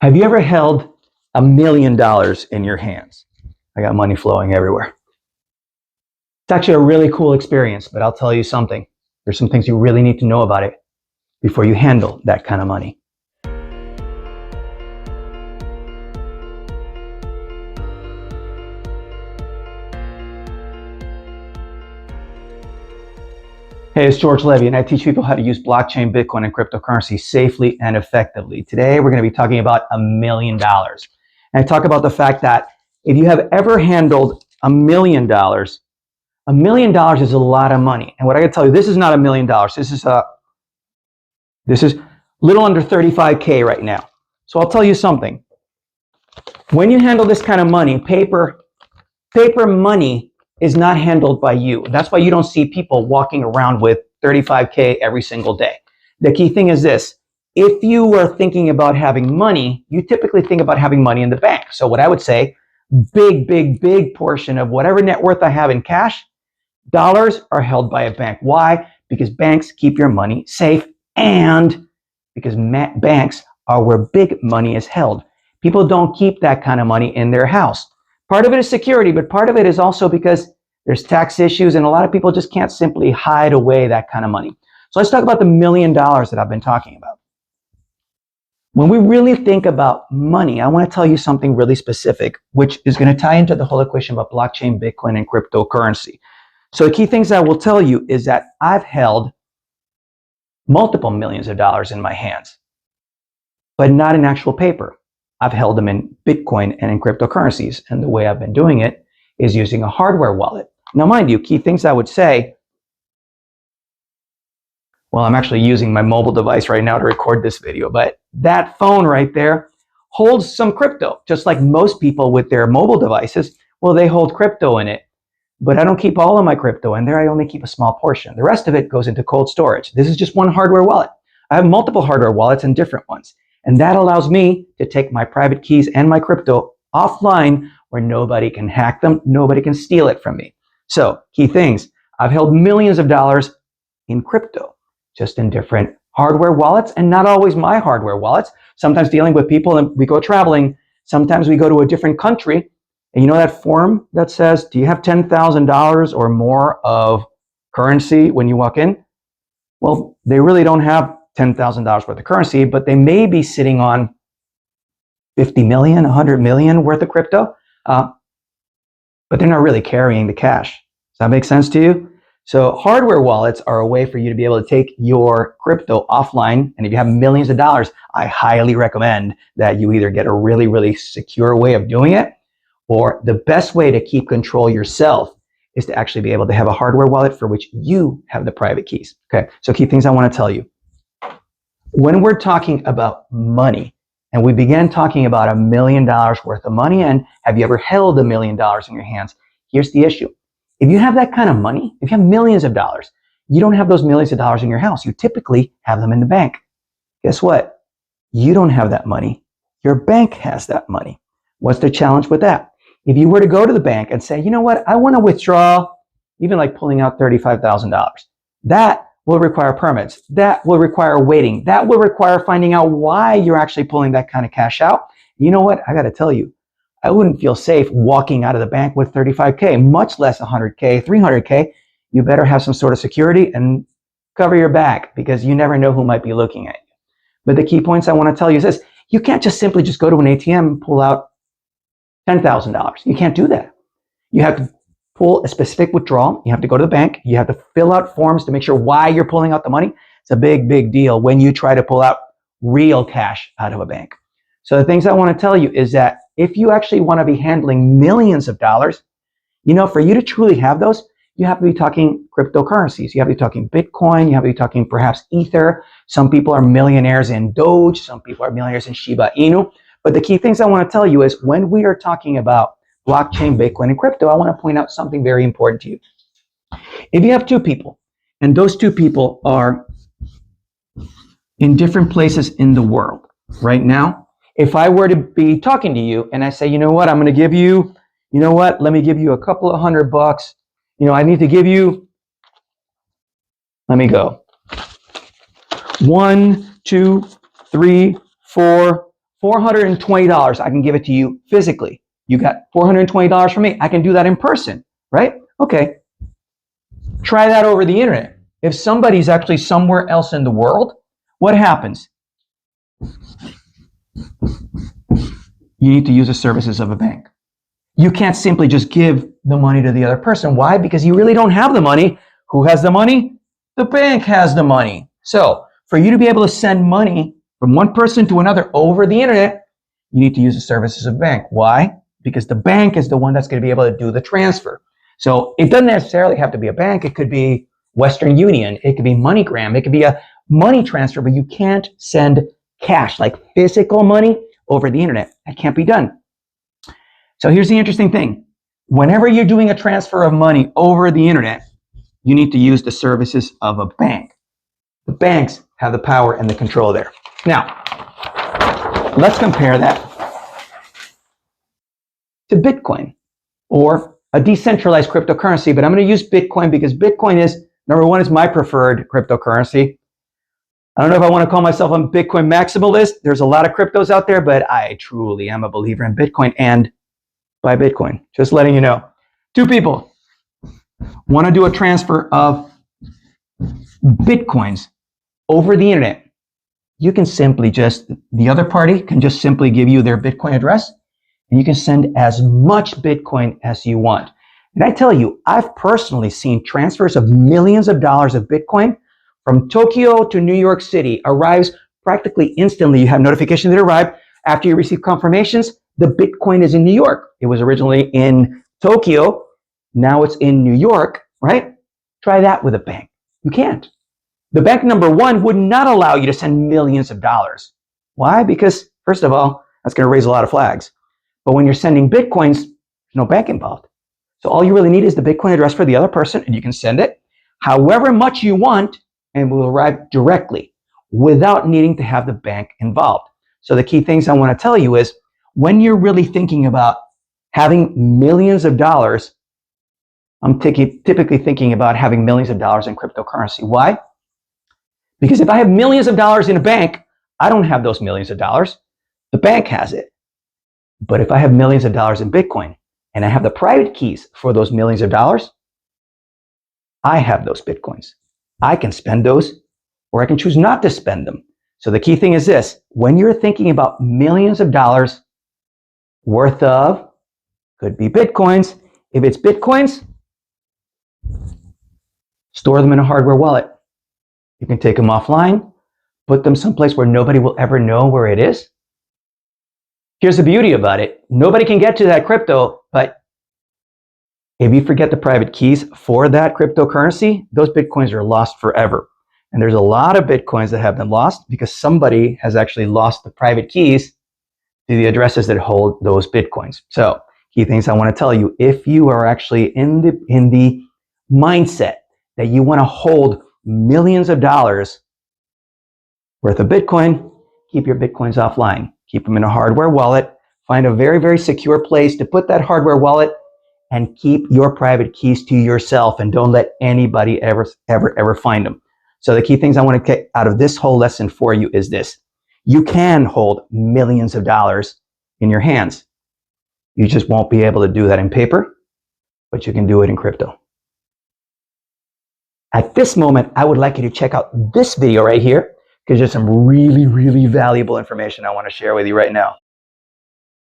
Have you ever held $1 million in your hands? I got money flowing everywhere. It's actually a really cool experience, but I'll tell you something. There's some things you really need to know about it before you handle that kind of money. Hey, it's George Levy, and I teach people how to use blockchain, Bitcoin, and cryptocurrency safely and effectively. Today, we're going to be talking about $1 million. And I talk about the fact that if you have ever handled $1 million, $1 million is a lot of money. And what I got to tell you, this is not $1 million. This is little under 35K right now. So I'll tell you something. When you handle this kind of money, paper money is not handled by you. That's why you don't see people walking around with 35K every single day. The key thing is this. If you are thinking about having money, you typically think about having money in the bank. So what I would say, big portion of whatever net worth I have in cash, dollars are held by a bank. Why? Because banks keep your money safe, and because banks are where big money is held. People don't keep that kind of money in their house. Part of it is security, but part of it is also because there's tax issues, and a lot of people just can't simply hide away that kind of money. So let's talk about the $1 million that I've been talking about. When we really think about money, I want to tell you something really specific, which is going to tie into the whole equation about blockchain, Bitcoin, and cryptocurrency. So the key things I will tell you is that I've held multiple millions of dollars in my hands, but not in actual paper. I've held them in Bitcoin and in cryptocurrencies. And the way I've been doing it is using a hardware wallet. Now, mind you, key things I would say, well, I'm actually using my mobile device right now to record this video, but that phone right there holds some crypto, just like most people with their mobile devices. Well, they hold crypto in it, but I don't keep all of my crypto in there. I only keep a small portion. The rest of it goes into cold storage. This is just one hardware wallet. I have multiple hardware wallets and different ones. And that allows me to take my private keys and my crypto offline where nobody can hack them, nobody can steal it from me. So, key things. I've held millions of dollars in crypto, just in different hardware wallets, and not always my hardware wallets. Sometimes dealing with people, and we go traveling. Sometimes we go to a different country, and you know that form that says, do you have $10,000 or more of currency when you walk in? Well, they really don't have $10,000 worth of currency, but they may be sitting on 50 million, 100 million worth of crypto, but they're not really carrying the cash. Does that make sense to you? So hardware wallets are a way for you to be able to take your crypto offline. And if you have millions of dollars, I highly recommend that you either get a really secure way of doing it, or the best way to keep control yourself is to actually be able to have a hardware wallet for which you have the private keys. Okay, so key things I want to tell you. When we're talking about money, and we began talking about $1 million worth of money, and have you ever held $1 million in your hands? Here's the issue. If you have that kind of money, if you have millions of dollars, you don't have those millions of dollars in your house. You typically have them in the bank. Guess what? You don't have that money. Your bank has that money. What's the challenge with that? If you were to go to the bank and say, you know what, I want to withdraw, even like pulling out $35,000, that will require permits. That will require waiting. That will require finding out why you're actually pulling that kind of cash out. You know what? I got to tell you, I wouldn't feel safe walking out of the bank with 35K, much less 100K, 300K. You better have some sort of security and cover your back, because you never know who might be looking at you. But the key points I want to tell you is this. You can't just simply just go to an ATM and pull out $10,000. You can't do that. You have to pull a specific withdrawal. You have to go to the bank. You have to fill out forms to make sure why you're pulling out the money. It's a big deal when you try to pull out real cash out of a bank. So the things I want to tell you is that if you actually want to be handling millions of dollars, you know, for you to truly have those, you have to be talking cryptocurrencies. You have to be talking Bitcoin. You have to be talking perhaps Ether. Some people are millionaires in Doge. Some people are millionaires in Shiba Inu. But the key things I want to tell you is when we are talking about blockchain, Bitcoin, and crypto, I want to point out something very important to you. If you have two people, and those two people are in different places in the world right now, if I were to be talking to you and I say, you know what, I'm going to give you, you know what, let me give you a couple of $100. You know, I need to give you, let me go. 1, 2, 3, 4, $420. I can give it to you physically. You got $420 from me. I can do that in person, right? Okay. Try that over the internet. If somebody's actually somewhere else in the world, what happens? You need to use the services of a bank. You can't simply just give the money to the other person. Why? Because you really don't have the money. Who has the money? The bank has the money. So for you to be able to send money from one person to another over the internet, you need to use the services of a bank. Why? Because the bank is the one that's going to be able to do the transfer. So it doesn't necessarily have to be a bank. It could be Western Union. It could be MoneyGram. It could be a money transfer, but you can't send cash, like physical money, over the internet. That can't be done. So here's the interesting thing. Whenever you're doing a transfer of money over the internet, you need to use the services of a bank. The banks have the power and the control there. Now, let's compare that to Bitcoin or a decentralized cryptocurrency, but I'm going to use Bitcoin because Bitcoin is, number one, is my preferred cryptocurrency. I don't know if I want to call myself a Bitcoin maximalist. There's a lot of cryptos out there, but I truly am a believer in Bitcoin and buy Bitcoin. Just letting you know. Two people want to do a transfer of Bitcoins over the internet. You can simply the other party can just simply give you their Bitcoin address, and you can send as much Bitcoin as you want. And I tell you, I've personally seen transfers of millions of dollars of Bitcoin from Tokyo to New York City, arrives practically instantly. You have notification that it arrived. After you receive confirmations, the Bitcoin is in New York. It was originally in Tokyo. Now it's in New York, right? Try that with a bank. You can't. The bank, number one, would not allow you to send millions of dollars. Why? Because, first of all, that's going to raise a lot of flags. But when you're sending Bitcoins, there's no bank involved. So all you really need is the Bitcoin address for the other person, and you can send it however much you want, and it will arrive directly without needing to have the bank involved. So the key things I want to tell you is, when you're really thinking about having millions of dollars, I'm typically thinking about having millions of dollars in cryptocurrency. Why? Because if I have millions of dollars in a bank, I don't have those millions of dollars. The bank has it. But if I have millions of dollars in Bitcoin and I have the private keys for those millions of dollars, I have those Bitcoins. I can spend those, or I can choose not to spend them. So the key thing is this: when you're thinking about millions of dollars worth of, could be Bitcoins. If it's Bitcoins, store them in a hardware wallet. You can take them offline, put them someplace where nobody will ever know where it is. Here's the beauty about it. Nobody can get to that crypto, but if you forget the private keys for that cryptocurrency, those Bitcoins are lost forever. And there's a lot of Bitcoins that have been lost because somebody has actually lost the private keys to the addresses that hold those Bitcoins. So key things I want to tell you: if you are actually in the mindset that you want to hold millions of dollars worth of Bitcoin, keep your Bitcoins offline. Keep them in a hardware wallet. Find a very, very secure place to put that hardware wallet, and keep your private keys to yourself, and don't let anybody ever find them. So the key things I want to get out of this whole lesson for you is this: you can hold millions of dollars in your hands. You just won't be able to do that in paper, but you can do it in crypto. At this moment, I would like you to check out this video right here, because there's some really, really valuable information I want to share with you right now.